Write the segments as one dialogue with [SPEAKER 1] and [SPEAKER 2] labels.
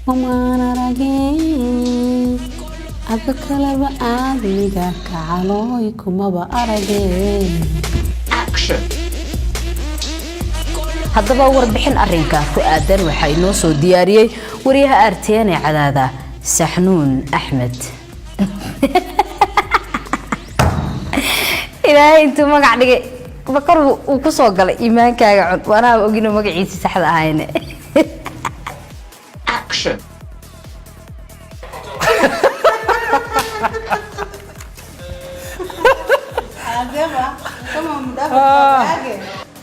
[SPEAKER 1] وما نرجين أبكلب آدمك كعلويكم ما بأرجين
[SPEAKER 2] haddaba warbixin arrinka ku aadan waxa inoo soo diyaariyay wariyaha RTN ee cadaada Saxnuun Axmed ilaahay intuu magac dhigay bakar uu ku soo galay iimaankaaga cun waana ogina magaciisa saxda ahayne
[SPEAKER 3] action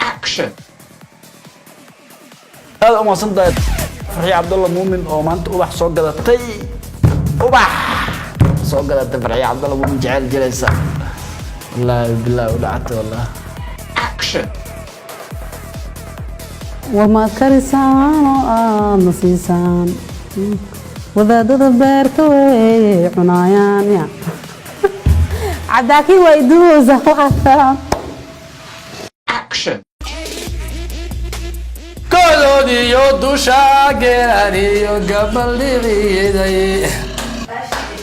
[SPEAKER 3] action
[SPEAKER 4] هذا ما صدق فرحي عبد الله مؤمن او ما انت وبح سو غدتي وبح سو غدت فرحي عبد الله مؤمن جعل جلسه والله بالله ودعت والله
[SPEAKER 3] action
[SPEAKER 1] وما كرسان نصيصان وذا بيرتوي عنايان يا عداكي ويدوز
[SPEAKER 3] action
[SPEAKER 4] كوديو دوشا غيرانيو غبليداي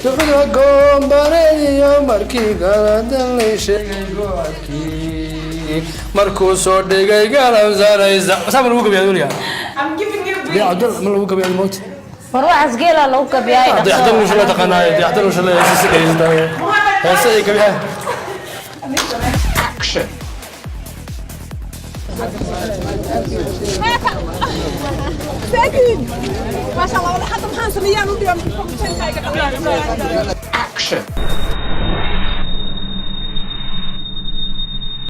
[SPEAKER 4] تبدو غومبريو markii galadan la sheegay go'adki markuu soo dhigay galamsanaysa sabir ugu gabiyo waliga am giving you ya abdul ma lagu gabiyo moot
[SPEAKER 2] farwaas geela lagu gabiyo
[SPEAKER 4] يحضروا شو لا تقناي يحضروا شو لا يسكت هسه كبيها
[SPEAKER 3] action
[SPEAKER 5] ساكن ما شاء الله ولا حد محاسب يا نودي
[SPEAKER 3] action